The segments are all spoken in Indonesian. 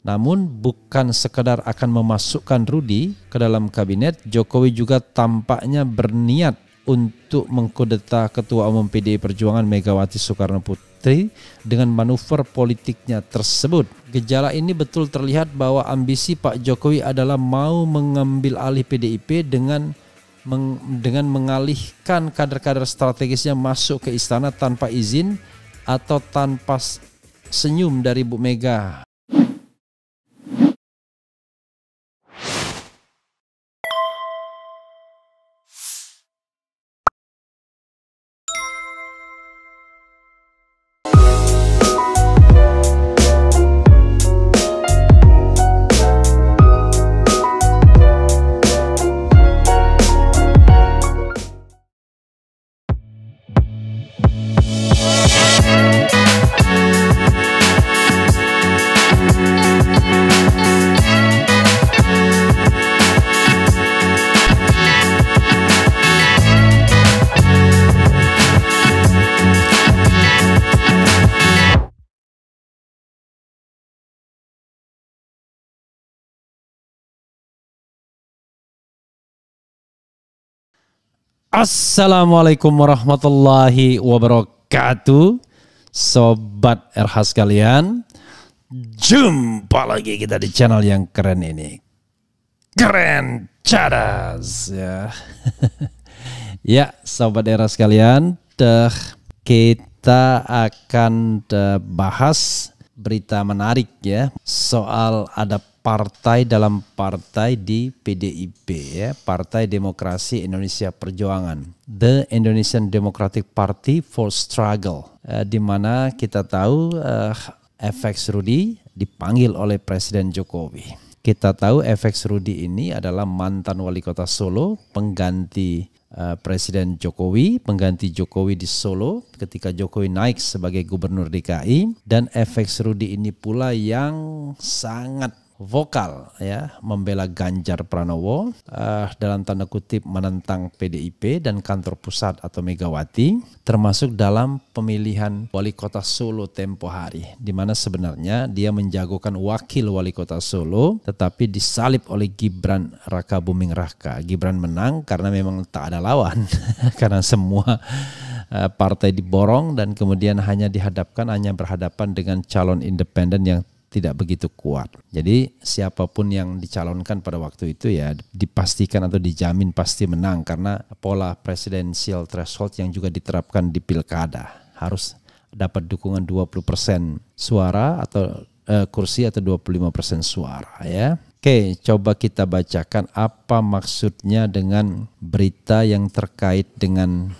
Namun bukan sekadar akan memasukkan Rudi ke dalam kabinet, Jokowi juga tampaknya berniat untuk mengkudeta Ketua Umum PDI Perjuangan Megawati Soekarno Putri dengan manuver politiknya tersebut. Gejala ini betul terlihat bahwa ambisi Pak Jokowi adalah mau mengambil alih PDIP dengan mengalihkan kader-kader strategisnya masuk ke istana tanpa izin atau tanpa senyum dari Bu Mega. Assalamualaikum warahmatullahi wabarakatuh, Sobat RH sekalian. Jumpa lagi kita di channel yang keren ini, Keren Cadas ya. Ya, Sobat RH sekalian, kita akan bahas berita menarik ya, soal ada partai dalam partai di PDIP ya, Partai Demokrasi Indonesia Perjuangan, The Indonesian Democratic Party for Struggle, di mana kita tahu FX Rudi dipanggil oleh Presiden Jokowi. Kita tahu FX Rudi ini adalah mantan wali kota Solo, pengganti Presiden Jokowi, pengganti Jokowi di Solo ketika Jokowi naik sebagai gubernur DKI, dan FX Rudi ini pula yang sangat vokal ya, membela Ganjar Pranowo, dalam tanda kutip menentang PDIP dan kantor pusat atau Megawati, termasuk dalam pemilihan wali kota Solo tempo hari, di mana sebenarnya dia menjagokan wakil wali kota Solo tetapi disalib oleh Gibran Raka Buming Raka. Gibran menang karena memang tak ada lawan karena semua partai diborong dan kemudian hanya berhadapan dengan calon independen yang tidak begitu kuat. Jadi siapapun yang dicalonkan pada waktu itu ya dipastikan atau dijamin pasti menang, karena pola presidensial threshold yang juga diterapkan di pilkada, harus dapat dukungan 20% suara atau kursi atau 25% suara ya. Oke, coba kita bacakan apa maksudnya dengan berita yang terkait dengan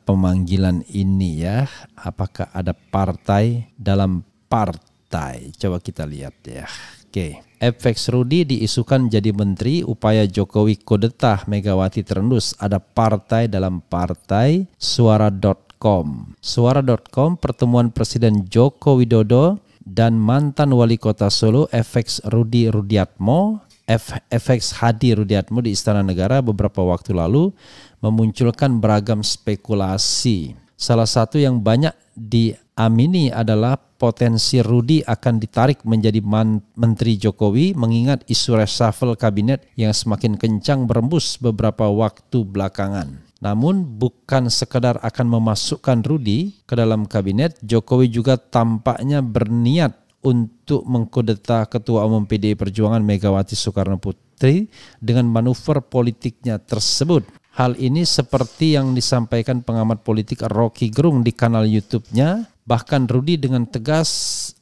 pemanggilan ini ya. Apakah ada partai dalam partai? Coba kita lihat ya. Oke, FX Rudi diisukan jadi menteri, upaya Jokowi kudeta Megawati terendus, ada partai dalam partai. Suara.com. Suara.com, pertemuan Presiden Joko Widodo dan mantan wali kota Solo FX Rudi Rudiatmo, FX Hadi Rudiatmo di Istana Negara beberapa waktu lalu memunculkan beragam spekulasi. Salah satu yang banyak diamini adalah potensi Rudi akan ditarik menjadi menteri Jokowi mengingat isu reshuffle kabinet yang semakin kencang berembus beberapa waktu belakangan. Namun bukan sekadar akan memasukkan Rudi ke dalam kabinet, Jokowi juga tampaknya berniat untuk mengkudeta Ketua Umum PDI Perjuangan Megawati Soekarno Putri dengan manuver politiknya tersebut. Hal ini seperti yang disampaikan pengamat politik Rocky Gerung di kanal YouTube-nya. Bahkan Rocky dengan tegas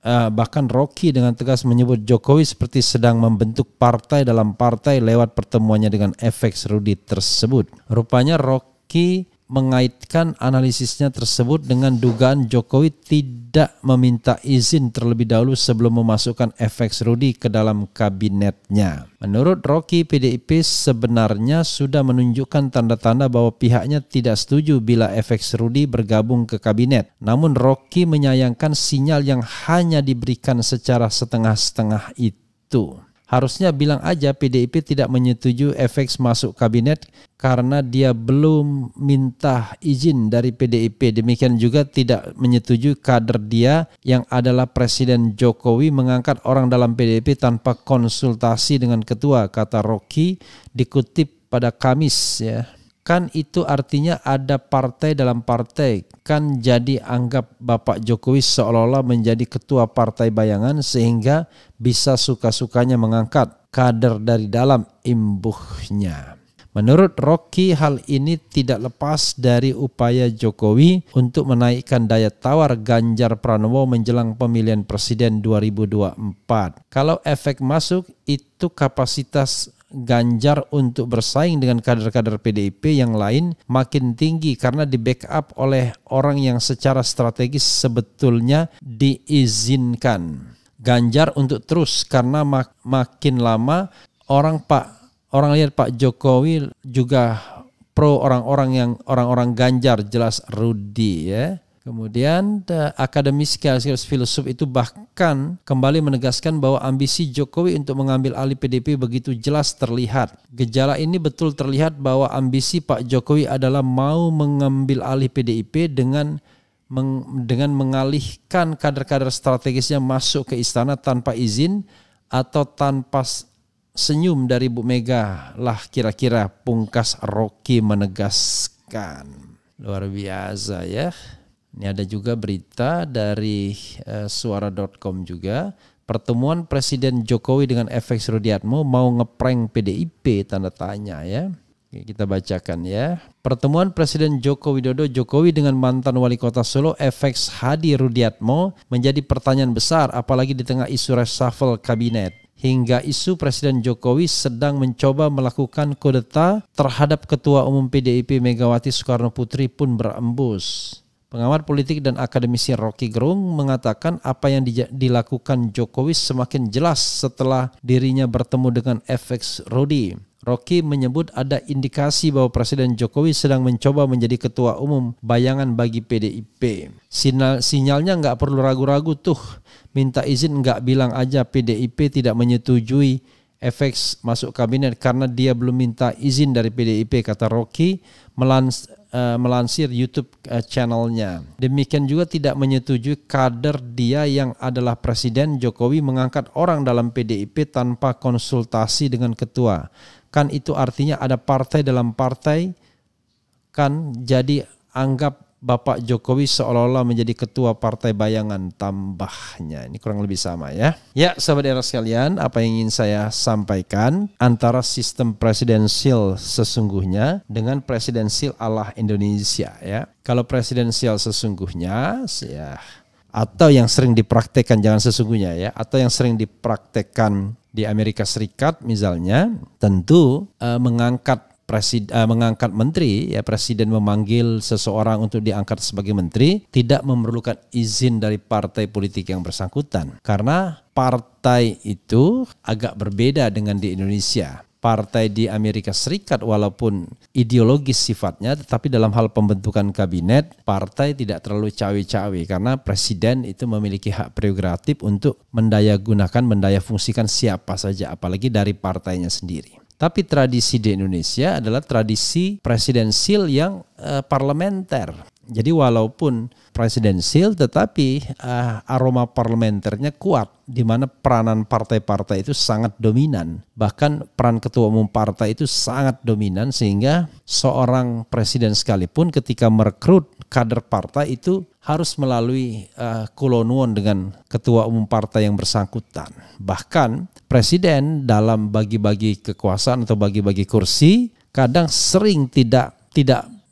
menyebut Jokowi seperti sedang membentuk partai dalam partai lewat pertemuannya dengan FX Rudi tersebut. Rupanya Rocky mengaitkan analisisnya tersebut dengan dugaan Jokowi tidak meminta izin terlebih dahulu sebelum memasukkan FX Rudi ke dalam kabinetnya. Menurut Rocky, PDIP sebenarnya sudah menunjukkan tanda-tanda bahwa pihaknya tidak setuju bila FX Rudi bergabung ke kabinet. Namun Rocky menyayangkan sinyal yang hanya diberikan secara setengah-setengah itu. Harusnya bilang aja PDIP tidak menyetujui FX masuk kabinet karena dia belum minta izin dari PDIP. Demikian juga tidak menyetujui kader dia yang adalah Presiden Jokowi mengangkat orang dalam PDIP tanpa konsultasi dengan ketua, kata Rocky dikutip pada Kamis ya. Kan itu artinya ada partai dalam partai. Kan jadi anggap Bapak Jokowi seolah-olah menjadi ketua partai bayangan sehingga bisa suka-sukanya mengangkat kader dari dalam, imbuhnya. Menurut Rocky, hal ini tidak lepas dari upaya Jokowi untuk menaikkan daya tawar Ganjar Pranowo menjelang pemilihan presiden 2024. Kalau efek masuk, itu kapasitas Ganjar untuk bersaing dengan kader-kader PDIP yang lain makin tinggi karena di backup oleh orang yang secara strategis sebetulnya diizinkan Ganjar untuk terus, karena makin lama orang lihat Pak Jokowi juga pro orang-orang Ganjar, jelas Rudi ya. Kemudian akademis filsuf itu bahkan kembali menegaskan bahwa ambisi Jokowi untuk mengambil alih PDIP begitu jelas terlihat. Gejala ini betul terlihat bahwa ambisi Pak Jokowi adalah mau mengambil alih PDIP dengan mengalihkan kader-kader strategisnya masuk ke istana tanpa izin atau tanpa senyum dari Bu Mega lah, kira-kira pungkas Rocky menegaskan. Luar biasa ya. Ini ada juga berita dari suara.com juga. Pertemuan Presiden Jokowi dengan FX Rudiatmo mau ngeprank PDIP, tanda tanya ya. Oke, kita bacakan ya. Pertemuan Presiden Joko Widodo Jokowi dengan mantan wali kota Solo FX Hadi Rudiatmo menjadi pertanyaan besar apalagi di tengah isu reshuffle kabinet. Hingga isu Presiden Jokowi sedang mencoba melakukan kudeta terhadap Ketua Umum PDIP Megawati Soekarno Putri pun berembus. Pengamat politik dan akademisi Rocky Gerung mengatakan apa yang dilakukan Jokowi semakin jelas setelah dirinya bertemu dengan FX Rudi. Rocky menyebut ada indikasi bahwa Presiden Jokowi sedang mencoba menjadi ketua umum bayangan bagi PDIP. Sinyalnya nggak perlu ragu-ragu tuh. Minta izin nggak, bilang aja PDIP tidak menyetujui FX masuk kabinet karena dia belum minta izin dari PDIP, kata Rocky melansir YouTube channelnya. Demikian juga tidak menyetujui kader dia yang adalah Presiden Jokowi mengangkat orang dalam PDIP tanpa konsultasi dengan ketua. Kan itu artinya ada partai dalam partai, kan jadi anggap Bapak Jokowi seolah-olah menjadi ketua partai bayangan, tambahnya. Ini kurang lebih sama ya. Ya, sahabat era sekalian, apa yang ingin saya sampaikan antara sistem presidensial sesungguhnya dengan presidensial ala Indonesia ya. Kalau presidensial sesungguhnya ya, atau yang sering dipraktekkan, jangan sesungguhnya ya, atau yang sering dipraktekkan di Amerika Serikat misalnya, tentu mengangkat menteri ya, presiden memanggil seseorang untuk diangkat sebagai menteri tidak memerlukan izin dari partai politik yang bersangkutan, karena partai itu agak berbeda dengan di Indonesia. Partai di Amerika Serikat walaupun ideologis sifatnya, tetapi dalam hal pembentukan kabinet partai tidak terlalu cawe-cawe karena presiden itu memiliki hak prerogatif untuk mendaya fungsikan siapa saja, apalagi dari partainya sendiri. Tapi tradisi di Indonesia adalah tradisi presidensil yang parlementer. Jadi walaupun presidensil tetapi aroma parlementernya kuat, di mana peranan partai-partai itu sangat dominan. Bahkan peran ketua umum partai itu sangat dominan sehingga seorang presiden sekalipun ketika merekrut kader partai itu harus melalui kulon dengan ketua umum partai yang bersangkutan. Bahkan presiden dalam bagi-bagi kekuasaan atau bagi-bagi kursi kadang sering tidak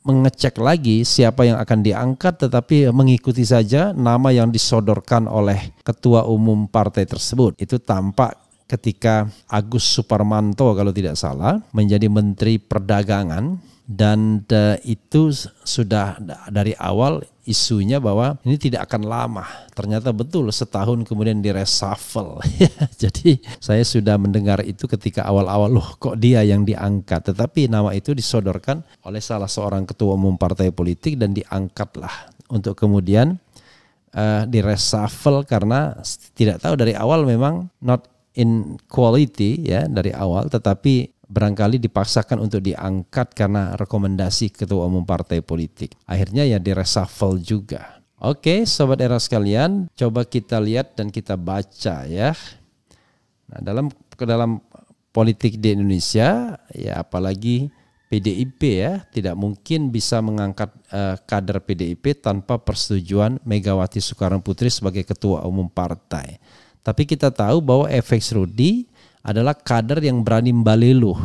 mengecek lagi siapa yang akan diangkat, tetapi mengikuti saja nama yang disodorkan oleh ketua umum partai tersebut. Itu tampak ketika Agus Suparmanto kalau tidak salah menjadi Menteri Perdagangan, dan itu sudah dari awal isunya bahwa ini tidak akan lama. Ternyata betul setahun kemudian direshuffle. Jadi saya sudah mendengar itu ketika awal-awal, loh kok dia yang diangkat. Tetapi nama itu disodorkan oleh salah seorang ketua umum partai politik dan diangkatlah untuk kemudian direshuffle karena tidak tahu dari awal memang not quality ya dari awal, tetapi barangkali dipaksakan untuk diangkat karena rekomendasi ketua umum partai politik. Akhirnya ya direshuffle juga. Oke, Sobat Era sekalian, coba kita lihat dan kita baca ya. Nah, dalam politik di Indonesia ya, apalagi PDIP ya, tidak mungkin bisa mengangkat kader PDIP tanpa persetujuan Megawati Soekarno Putri sebagai ketua umum partai. Tapi kita tahu bahwa FX Rudi adalah kader yang berani mbaleluh,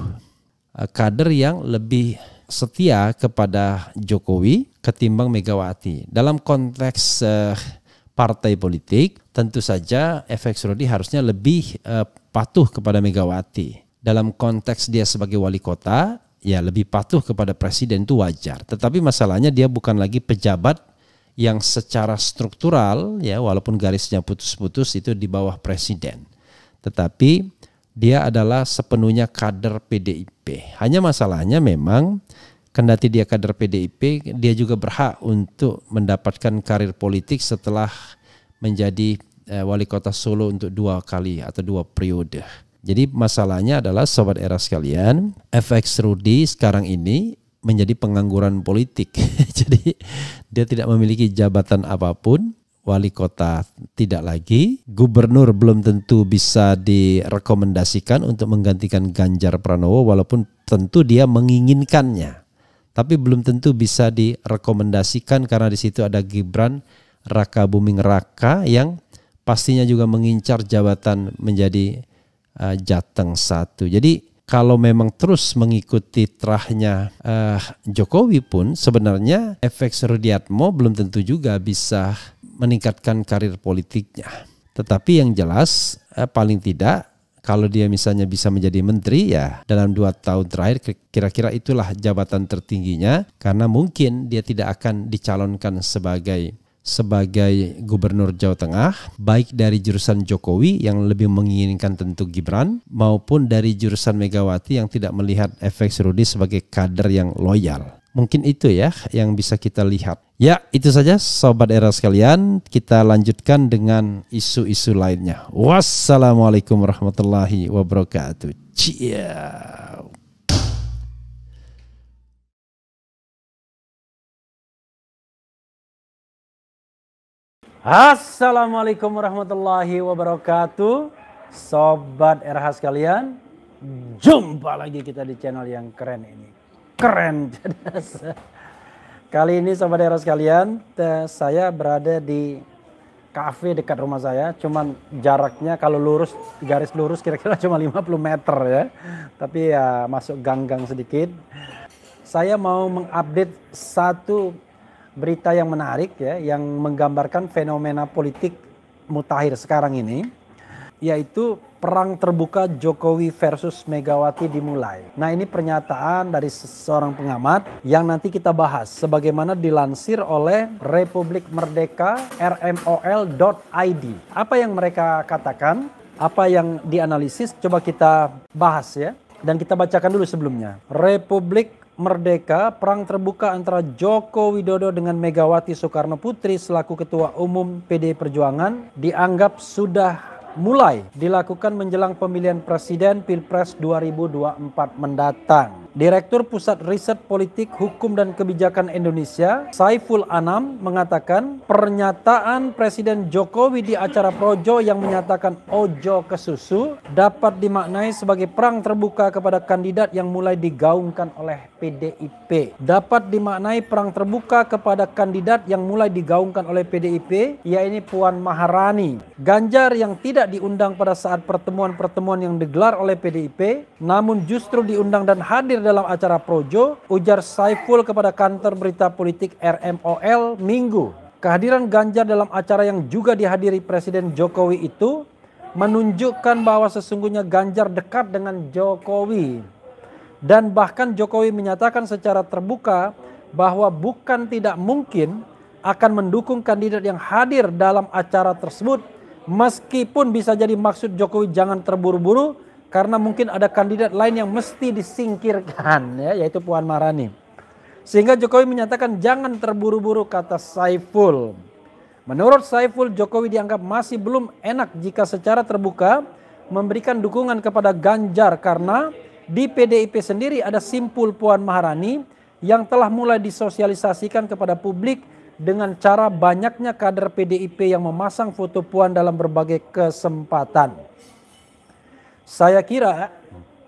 kader yang lebih setia kepada Jokowi ketimbang Megawati. Dalam konteks partai politik, tentu saja FX Rudi harusnya lebih patuh kepada Megawati. Dalam konteks dia sebagai wali kota, ya lebih patuh kepada presiden, itu wajar. Tetapi masalahnya dia bukan lagi pejabat yang secara struktural ya, walaupun garisnya putus-putus itu di bawah presiden. Tetapi dia adalah sepenuhnya kader PDIP. Hanya masalahnya memang kendati dia kader PDIP, dia juga berhak untuk mendapatkan karir politik setelah menjadi wali kota Solo untuk 2 kali atau 2 periode. Jadi masalahnya adalah Sobat Era sekalian, FX Rudi sekarang ini menjadi pengangguran politik. Jadi dia tidak memiliki jabatan apapun. Wali kota tidak lagi, gubernur belum tentu bisa direkomendasikan untuk menggantikan Ganjar Pranowo walaupun tentu dia menginginkannya. Tapi belum tentu bisa direkomendasikan karena di situ ada Gibran Raka Buming Raka yang pastinya juga mengincar jabatan menjadi Jateng 1. Jadi kalau memang terus mengikuti terahnya Jokowi pun sebenarnya FX Rudiatmo belum tentu juga bisa meningkatkan karir politiknya. Tetapi yang jelas paling tidak kalau dia misalnya bisa menjadi menteri ya dalam 2 tahun terakhir kira-kira itulah jabatan tertingginya, karena mungkin dia tidak akan dicalonkan sebagai gubernur Jawa Tengah, baik dari jurusan Jokowi yang lebih menginginkan tentu Gibran maupun dari jurusan Megawati yang tidak melihat FX Rudi sebagai kader yang loyal. Mungkin itu ya yang bisa kita lihat. Ya, itu saja Sobat Era sekalian. Kita lanjutkan dengan isu-isu lainnya. Wassalamualaikum warahmatullahi wabarakatuh. Ciao. Assalamualaikum warahmatullahi wabarakatuh. Sobat RH sekalian, jumpa lagi kita di channel yang keren ini. Keren. Kali ini Sobat RH sekalian, saya berada di kafe dekat rumah saya. Cuman jaraknya kalau lurus, garis lurus kira-kira cuma 50 meter ya. Tapi ya masuk gang-gang sedikit. Saya mau mengupdate satu berita yang menarik ya, yang menggambarkan fenomena politik mutakhir sekarang ini, yaitu perang terbuka Jokowi versus Megawati dimulai. Nah, ini pernyataan dari seorang pengamat yang nanti kita bahas sebagaimana dilansir oleh Republik Merdeka rmol.id. Apa yang mereka katakan, apa yang dianalisis, coba kita bahas ya. Dan kita bacakan dulu sebelumnya. Republik Merdeka, perang terbuka antara Joko Widodo dengan Megawati Soekarno Putri selaku Ketua Umum PDI Perjuangan dianggap sudah mulai dilakukan menjelang pemilihan presiden Pilpres 2024 mendatang. Direktur Pusat Riset Politik, Hukum dan Kebijakan Indonesia, Saiful Anam, mengatakan pernyataan Presiden Jokowi di acara Projo yang menyatakan ojo ke susu dapat dimaknai sebagai perang terbuka kepada kandidat yang mulai digaungkan oleh PDIP. Dapat dimaknai perang terbuka kepada kandidat yang mulai digaungkan oleh PDIP, yaitu Puan Maharani. Ganjar yang tidak diundang pada saat pertemuan-pertemuan yang digelar oleh PDIP, namun justru diundang dan hadir dalam acara Projo, ujar Saiful kepada kantor berita politik RMOL Minggu. Kehadiran Ganjar dalam acara yang juga dihadiri Presiden Jokowi itu menunjukkan bahwa sesungguhnya Ganjar dekat dengan Jokowi. Dan bahkan Jokowi menyatakan secara terbuka bahwa bukan tidak mungkin akan mendukung kandidat yang hadir dalam acara tersebut, meskipun bisa jadi maksud Jokowi jangan terburu-buru karena mungkin ada kandidat lain yang mesti disingkirkan ya, yaitu Puan Maharani. Sehingga Jokowi menyatakan jangan terburu-buru, kata Saiful. Menurut Saiful, Jokowi dianggap masih belum enak jika secara terbuka memberikan dukungan kepada Ganjar karena di PDIP sendiri ada simpul Puan Maharani yang telah mulai disosialisasikan kepada publik dengan cara banyaknya kader PDIP yang memasang foto Puan dalam berbagai kesempatan. Saya kira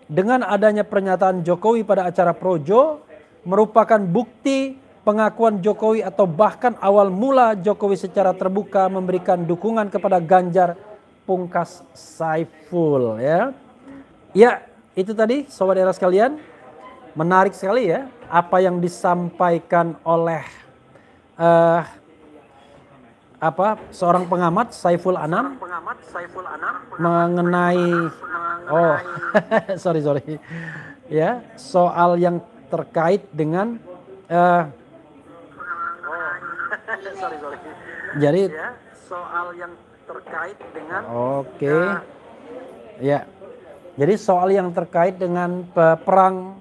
dengan adanya pernyataan Jokowi pada acara Projo merupakan bukti pengakuan Jokowi atau bahkan awal mula Jokowi secara terbuka memberikan dukungan kepada Ganjar Pungkas Saiful ya. Ya, itu tadi sobat era sekalian. Menarik sekali ya apa yang disampaikan oleh seorang pengamat Saiful Anam mengenai sorry ya, soal yang terkait dengan jadi soal yang terkait dengan jadi soal yang terkait dengan perang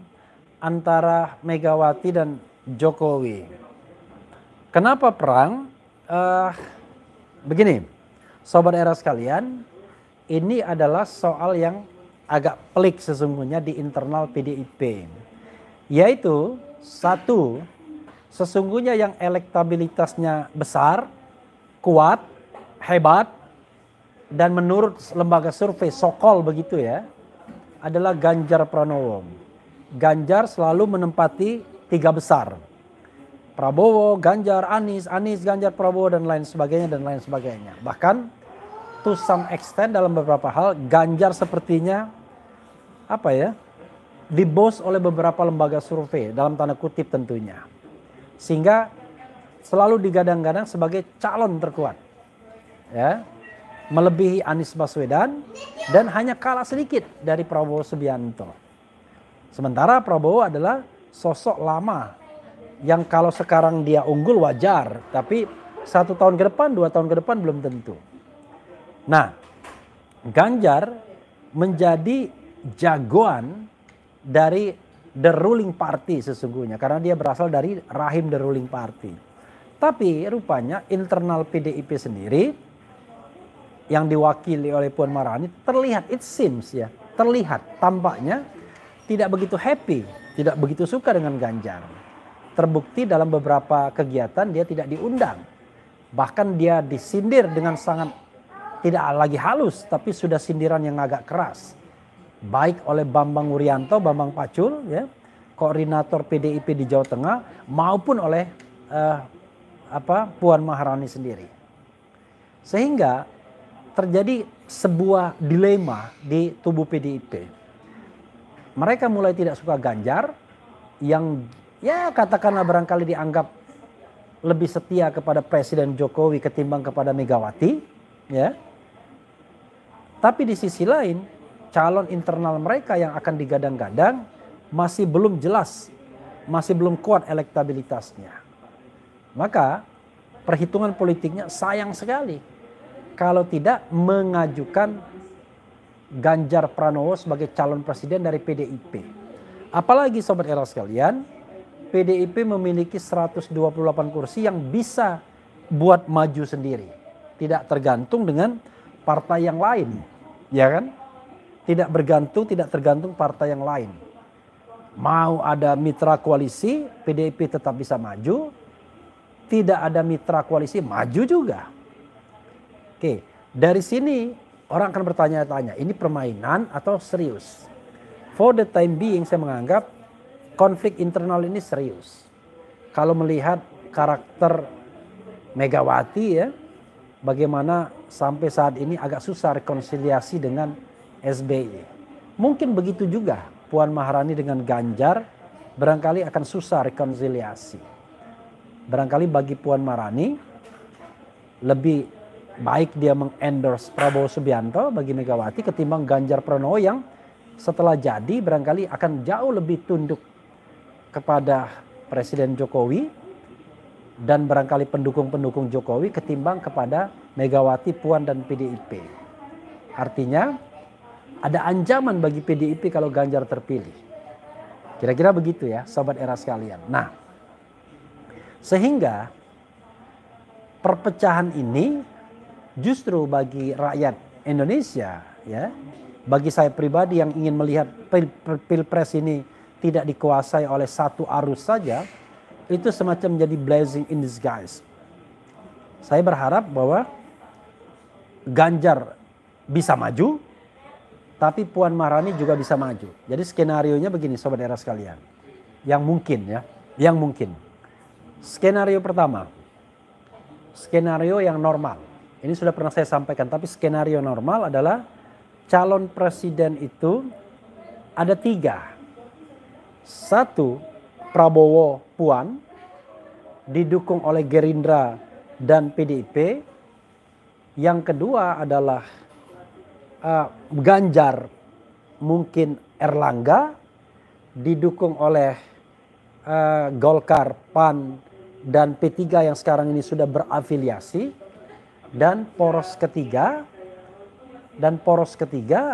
antara Megawati dan Jokowi. Kenapa perang? Begini, sobat era sekalian, ini adalah soal yang agak pelik sesungguhnya di internal PDIP. Yaitu satu, sesungguhnya yang elektabilitasnya besar, kuat, hebat, dan menurut lembaga survei Sokol begitu ya, adalah Ganjar Pranowo. Ganjar selalu menempati 3 besar. Prabowo, Ganjar, Anies, Ganjar, Prabowo, dan lain sebagainya. Bahkan to some extent dalam beberapa hal, Ganjar sepertinya dibos oleh beberapa lembaga survei, dalam tanda kutip tentunya. Sehingga selalu digadang-gadang sebagai calon terkuat. Ya, melebihi Anies Baswedan dan hanya kalah sedikit dari Prabowo Subianto. Sementara Prabowo adalah sosok lama yang kalau sekarang dia unggul wajar, tapi 1 tahun ke depan, 2 tahun ke depan belum tentu. Nah, Ganjar menjadi jagoan dari the ruling party sesungguhnya, karena dia berasal dari rahim the ruling party. Tapi rupanya internal PDIP sendiri yang diwakili oleh Puan Maharani terlihat, it seems ya, terlihat tampaknya tidak begitu happy, tidak begitu suka dengan Ganjar. Terbukti dalam beberapa kegiatan dia tidak diundang. Bahkan dia disindir dengan sangat tidak lagi halus, tapi sudah sindiran yang agak keras. Baik oleh Bambang Wuryanto, Bambang Pacul, ya, koordinator PDIP di Jawa Tengah, maupun oleh Puan Maharani sendiri. Sehingga terjadi sebuah dilema di tubuh PDIP. Mereka mulai tidak suka Ganjar yang ya katakanlah barangkali dianggap lebih setia kepada Presiden Jokowi ketimbang kepada Megawati, ya. Tapi di sisi lain, calon internal mereka yang akan digadang-gadang masih belum jelas, masih belum kuat elektabilitasnya. Maka perhitungan politiknya sayang sekali kalau tidak mengajukan Ganjar Pranowo sebagai calon presiden dari PDIP. Apalagi sobat era sekalian, PDIP memiliki 128 kursi yang bisa buat maju sendiri. Tidak tergantung dengan partai yang lain, ya kan? Tidak tergantung partai yang lain. Mau ada mitra koalisi, PDIP tetap bisa maju. Tidak ada mitra koalisi, maju juga. Oke, dari sini orang akan bertanya-tanya, ini permainan atau serius? For the time being saya menganggap konflik internal ini serius. Kalau melihat karakter Megawati ya, bagaimana sampai saat ini agak susah rekonsiliasi dengan SBY. Mungkin begitu juga Puan Maharani dengan Ganjar barangkali akan susah rekonsiliasi. Barangkali bagi Puan Maharani lebih baik dia mengendorse Prabowo Subianto bagi Megawati ketimbang Ganjar Pranowo yang setelah jadi barangkali akan jauh lebih tunduk kepada Presiden Jokowi dan barangkali pendukung-pendukung Jokowi ketimbang kepada Megawati, Puan, dan PDIP. Artinya ada ancaman bagi PDIP kalau Ganjar terpilih. Kira-kira begitu ya sobat era sekalian. Nah, sehingga perpecahan ini justru bagi rakyat Indonesia ya bagi saya pribadi yang ingin melihat pilpres ini tidak dikuasai oleh satu arus saja, itu semacam menjadi blessing in disguise. Saya berharap bahwa Ganjar bisa maju, tapi Puan Maharani juga bisa maju. Jadi skenarionya begini sobat era sekalian. Yang mungkin ya, yang mungkin. Skenario pertama, skenario yang normal. Ini sudah pernah saya sampaikan, tapi skenario normal adalah calon presiden itu ada 3. 1, Prabowo Puan, didukung oleh Gerindra dan PDIP. Yang kedua adalah Ganjar, mungkin Erlangga, didukung oleh Golkar, PAN, dan P3 yang sekarang ini sudah berafiliasi. Dan poros ketiga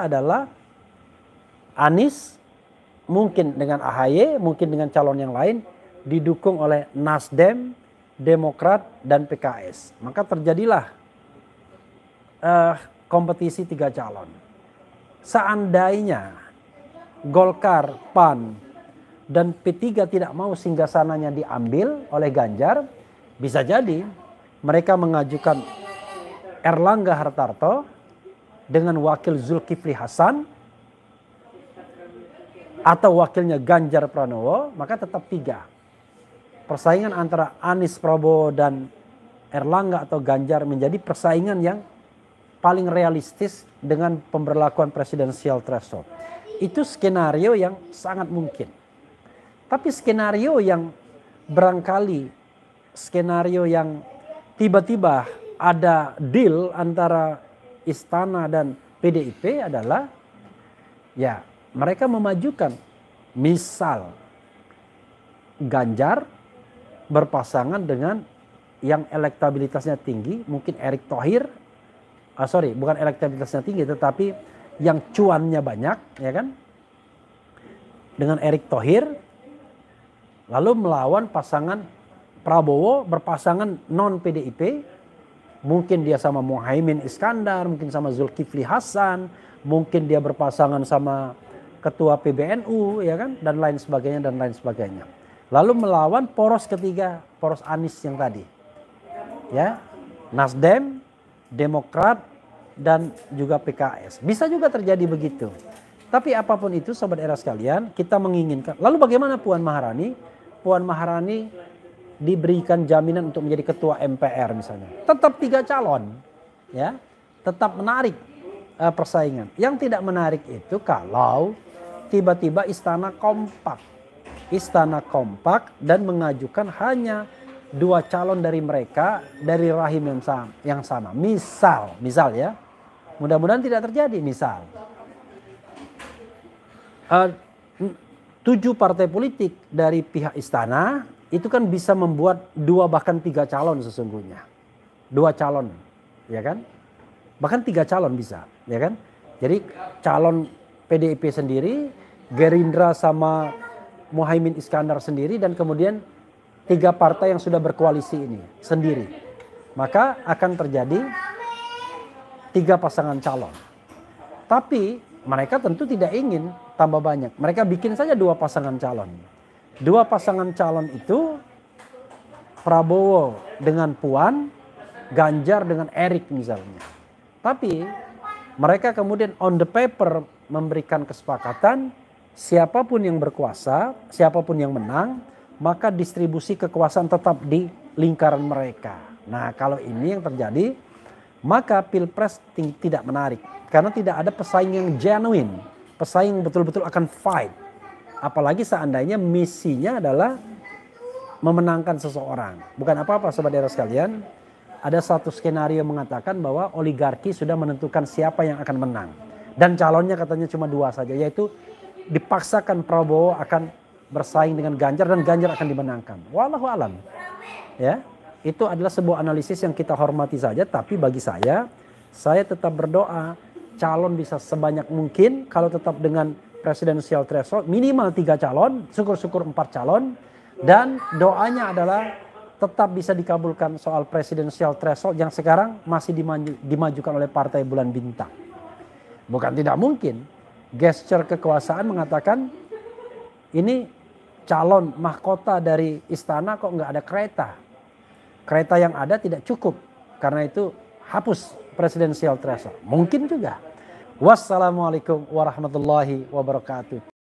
adalah Anies, mungkin dengan AHY, mungkin dengan calon yang lain, didukung oleh Nasdem, Demokrat, dan PKS. Maka terjadilah kompetisi 3 calon. Seandainya Golkar, PAN, dan P3 tidak mau singgasananya diambil oleh Ganjar, bisa jadi mereka mengajukan Erlangga Hartarto dengan wakil Zulkifli Hasan atau wakilnya Ganjar Pranowo, maka tetap 3. Persaingan antara Anies, Prabowo, dan Erlangga atau Ganjar menjadi persaingan yang paling realistis dengan pemberlakuan presidensial threshold. Itu skenario yang sangat mungkin. Tapi skenario yang barangkali, skenario yang tiba-tiba ada deal antara Istana dan PDIP adalah ya mereka memajukan misal Ganjar berpasangan dengan yang elektabilitasnya tinggi, mungkin Erick Thohir, bukan elektabilitasnya tinggi tetapi yang cuannya banyak, ya kan, dengan Erick Thohir, lalu melawan pasangan Prabowo berpasangan non PDIP. Mungkin dia sama Muhaimin Iskandar, mungkin sama Zulkifli Hasan, mungkin dia berpasangan sama ketua PBNU, ya kan, dan lain sebagainya. Lalu melawan poros ketiga, poros Anies yang tadi. Ya. Nasdem, Demokrat, dan juga PKS. Bisa juga terjadi begitu. Tapi apapun itu sobat era sekalian, kita menginginkan. Lalu bagaimana Puan Maharani? Puan Maharani diberikan jaminan untuk menjadi ketua MPR misalnya. Tetap 3 calon, ya, tetap menarik persaingan. Yang tidak menarik itu kalau tiba-tiba istana kompak dan mengajukan hanya 2 calon dari mereka dari rahim yang sama. Misal ya, mudah-mudahan tidak terjadi. Misal 7 partai politik dari pihak istana itu kan bisa membuat 2 bahkan 3 calon sesungguhnya. 2 calon, ya kan? Bahkan 3 calon bisa, ya kan? Jadi calon PDIP sendiri, Gerindra sama Muhaimin Iskandar sendiri, dan kemudian 3 partai yang sudah berkoalisi ini sendiri. Maka akan terjadi 3 pasangan calon. Tapi mereka tentu tidak ingin tambah banyak. Mereka bikin saja 2 pasangan calon. 2 pasangan calon itu Prabowo dengan Puan, Ganjar dengan Erick misalnya. Tapi mereka kemudian on the paper memberikan kesepakatan siapapun yang berkuasa, siapapun yang menang, maka distribusi kekuasaan tetap di lingkaran mereka. Nah kalau ini yang terjadi, maka pilpres tidak menarik. Karena tidak ada pesaing yang genuine, pesaing betul-betul akan fight. Apalagi seandainya misinya adalah memenangkan seseorang. Bukan apa-apa sobat daerah sekalian. Ada satu skenario mengatakan bahwa oligarki sudah menentukan siapa yang akan menang. Dan calonnya katanya cuma 2 saja. Yaitu dipaksakan Prabowo akan bersaing dengan Ganjar dan Ganjar akan dimenangkan. Wallahu alam. Ya, itu adalah sebuah analisis yang kita hormati saja. Tapi bagi saya tetap berdoa calon bisa sebanyak mungkin. Kalau tetap dengan presidensial threshold minimal 3 calon, syukur-syukur 4 calon, dan doanya adalah tetap bisa dikabulkan soal presidensial threshold yang sekarang masih dimajukan oleh Partai Bulan Bintang. Bukan tidak mungkin. Gesture kekuasaan mengatakan ini calon mahkota dari istana kok nggak ada kereta. Kereta yang ada tidak cukup. Karena itu hapus presidensial threshold. Mungkin juga. Wassalamualaikum warahmatullahi wabarakatuh.